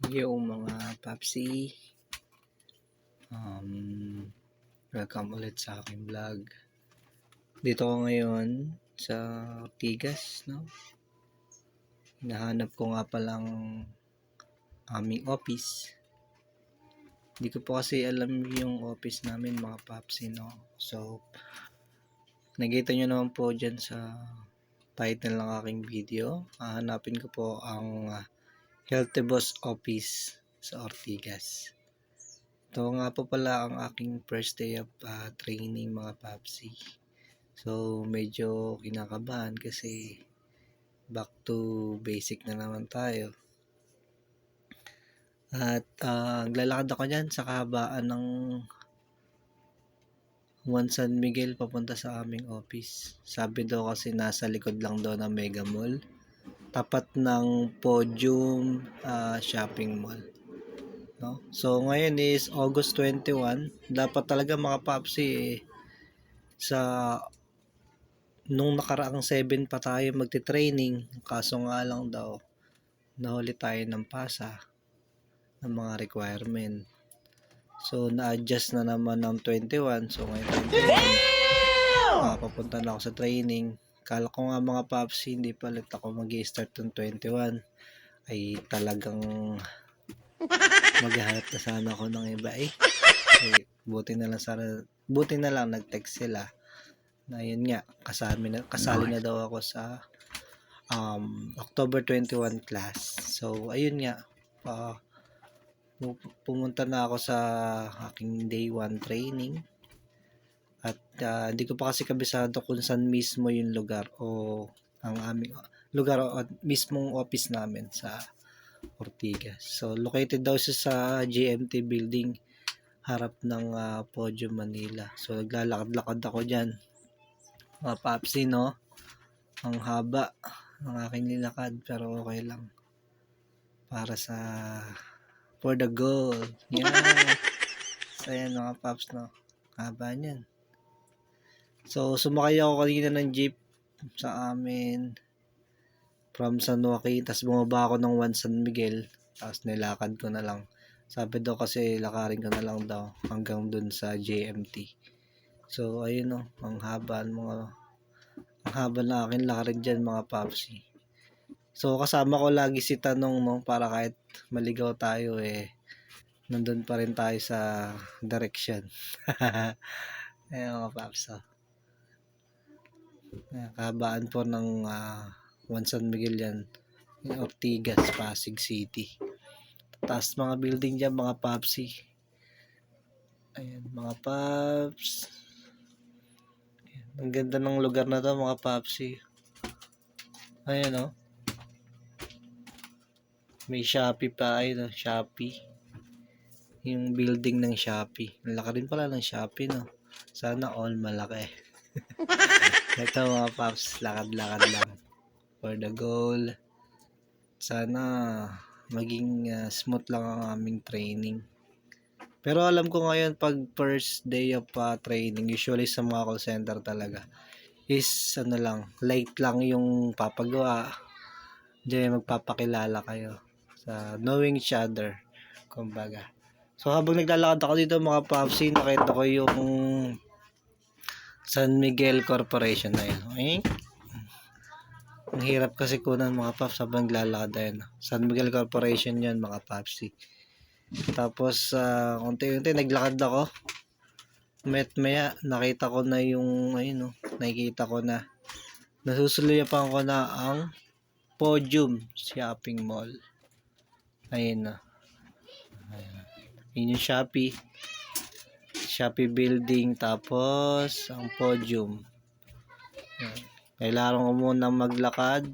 Yung mga papsi, welcome ulit sa aking vlog. Dito ko ngayon sa Ortigas, no? Hinahanap ko nga palang aming office. Hindi ko po kasi alam yung office namin, mga papsi, no? So, nakita nyo naman po dyan sa title ng aking video. Hahanapin ko po ang Healthy Boss Office sa Ortigas. Ito nga po pala ang aking first day of training, mga papsi. So medyo kinakabahan kasi back to basic na naman tayo. At naglalakad ako dyan sa kahabaan ng Juan San Miguel papunta sa aming office. Sabi daw kasi nasa likod lang daw ng Mega Mall, tapat ng Podium Shopping Mall. No? So ngayon is August 21. Dapat talaga mga papsi sa nung nakaraang 7 pa tayo magte-training, kaso nga lang daw nahuli tayo ng pasa ng mga requirement. So na-adjust na naman ng 21. So ngayon 21 papunta na ako sa training. Kala ko nga mga papsi hindi palit ako mag-i-start ng 21 ay talagang maghahanap na sana ako ng iba buti na lang nag-text sila na yun nga kasali na daw ako sa October 21 class. So ayun nga, pumunta na ako sa aking day 1 training at hindi ko pa kasi kabisado kung saan mismo yung lugar o ang aming lugar o mismong office namin sa Ortigas. So located daw siya sa GMT building, harap ng Podium Manila. So naglalakad-lakad ako dyan, mga papsi, no? Ang haba ng aking nilakad pero okay lang para sa for the goal. Yan. So yan mga paps, no? Haba niyan. So sumakay ako kanina ng jeep sa amin from San Joaquin, tapos bumaba ako ng Juan San Miguel, tapos nilakad ko na lang. Sabi daw kasi lakarin ko na lang daw hanggang dun sa JMT. So ayun, no, ang haba na akin lakarin dyan, mga papsi. So kasama ko lagi si Tanong, no, para kahit maligaw tayo nandun pa rin tayo sa direction. Ayun mga paps, kahabaan po ng Juan San Miguel yan, Ortigas, Pasig City. Taas mga building dyan, mga papsi. Ayan mga paps, ang ganda ng lugar na to, mga papsi. Ayan, no, may Shopee pa, ayun, Shopee, yung building ng Shopee. Ang laki rin pala ng Shopee, no? Sana all malaki. Ito mga paps, lakad-lakad lang for the goal. Sana maging smooth lang ang aming training. Pero alam ko ngayon pag first day of training, usually sa mga call center talaga is light lang yung papagawa. Diyan magpapakilala kayo sa knowing each other, kumbaga. So habang naglalakad ako dito, mga papsi, nakita ko yung San Miguel Corporation na yun. Ang hirap kasi kunan, mga paps, habang naglalakad ayun. San Miguel Corporation yun, mga papsi. Tapos unti-unti naglakad ako. Maya nakita ko na yung nakikita ko na nasusuluyan ko na ang Podium Shopping Mall. Ayun na. Yun yung Shopee building, tapos ang Podium. Kailangan ko muna maglakad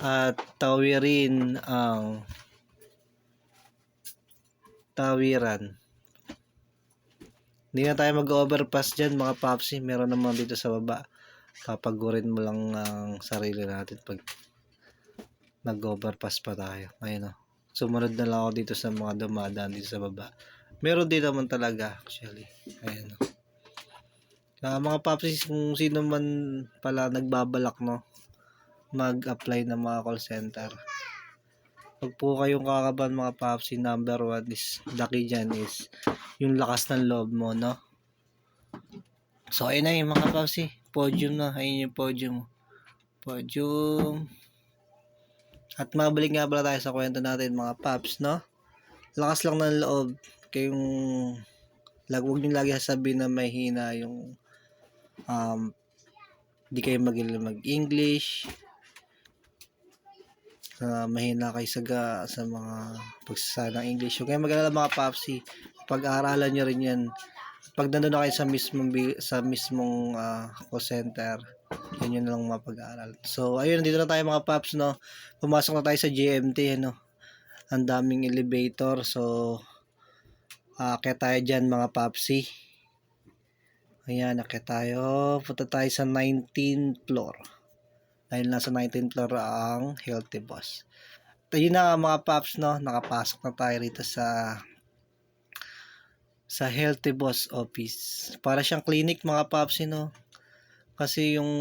at tawirin ang tawiran. Hindi na tayo mag-overpass dyan, mga papsi. Meron naman dito sa baba. Papagurin mo lang ang sarili natin pag nag-overpass pa tayo. Ayun, no. Sumunod na lang ako dito sa mga dumadaan dito sa baba. Meron din naman talaga actually. Ayun, no. Mga papsi, kung sino man pala nagbabalak, no, mag-apply ng mga call center, Huwag po kayong kakabahan mga papsi. Number 1 is, laki dyan is, yung lakas ng loob mo, no? So, ayun na yung mga papsi. Podium na. Ayun yung podium. Podium. At mabalik nga pala tayo sa kwento natin mga paps, no? Lakas lang ng loob. Kayong, huwag nyo lagi sasabihin na may hina yung, di kayo magaling mag-English. Mahina kayo sa mga pagsasali ng English. Huwag kayong mag-alala mga papsi. Pag-aaralan nyo rin yan. Pag nandun na kayo sa mismong call center, yun lang mapag-aaral. So, ayun, dito na tayo mga paps, no? Pumasok na tayo sa GMT, no? Ang daming elevator. So, kaya tayo dyan mga papsi. Ayan, nakaya tayo. Punta tayo sa 19th floor. Dahil nasa 19th floor ang Healthy Boss. Ayun na mga paps, no? Nakapasok na tayo rito sa Healthy Boss office. Para siyang clinic mga paps, no? Kasi yung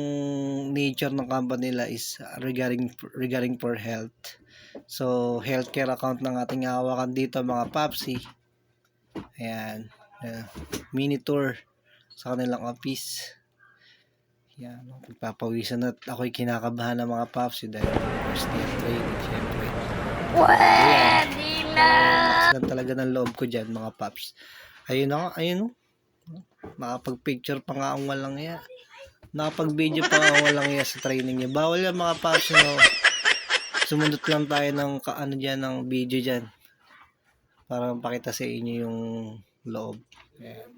nature ng company nila is regarding for health. So, healthcare account ng ating hawakan dito mga papsi. Ayan. Mini tour sa kanilang office. Yan, pagpapawisan at ako'y kinakabahan ng mga papsi dahil first day of training, syempre. Pwede na! Lang talaga ng loob ko dyan, mga paps. Ayun ako, ayun. Nakapag-picture pa nga ang walang iya. Nakapag-video pa nga ang walang iya sa training niya. Bawal yan, mga paps. No? Sumunod lang tayo ng ng video dyan. Para mapakita sa inyo yung loob. Ayan.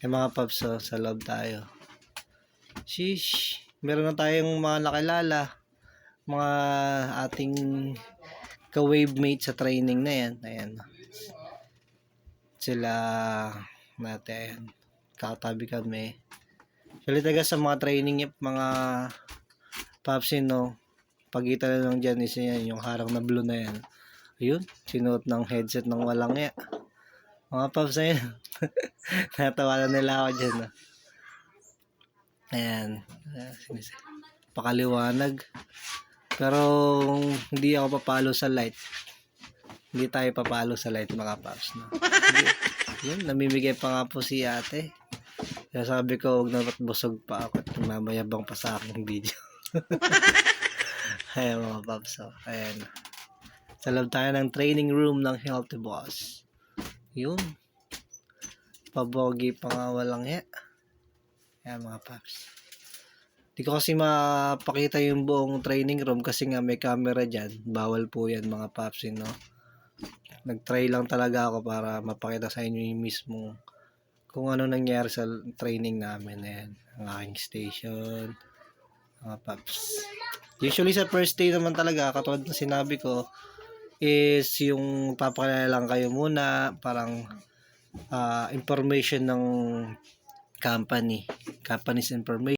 Mga paps, sa loob tayo. Sheesh, meron na tayong mga nakilala, mga ating ka-wave mate sa training na yan. Ayan. Sila natin, katabi kami. Sila taga sa mga training mga papsin, no? Pagitan na lang dyan is yan, yung harang na blue na yan. Ayun, sinuot ng headset ng walang ya. Mga paps na yan. Natawanan nila ako dyan, no? Ayan, pakaliwanag. Pero hindi ako papalo sa light. Hindi tayo papalo sa light mga paps, no? Yun, namimigay pa nga po si ate. Kaya sabi ko, huwag na't busog pa ako at mamayabang pa sa aking video. Ayan mga paps, so, ayan. Sa loob tayo ng training room ng Healthy Boss. Yun. Pabogi pa nga walang ya. Ayan mga paps. Di ko kasi mapakita yung buong training room kasi nga may camera dyan. Bawal po yan mga paps, no? Nag-try lang talaga ako para mapakita sa inyo yung mismo kung ano nangyari sa training namin. Ayan, ang aking station. Mga paps. Usually sa first day naman talaga, katulad na sinabi ko, is yung papakilala lang kayo muna. Parang information ng company's information.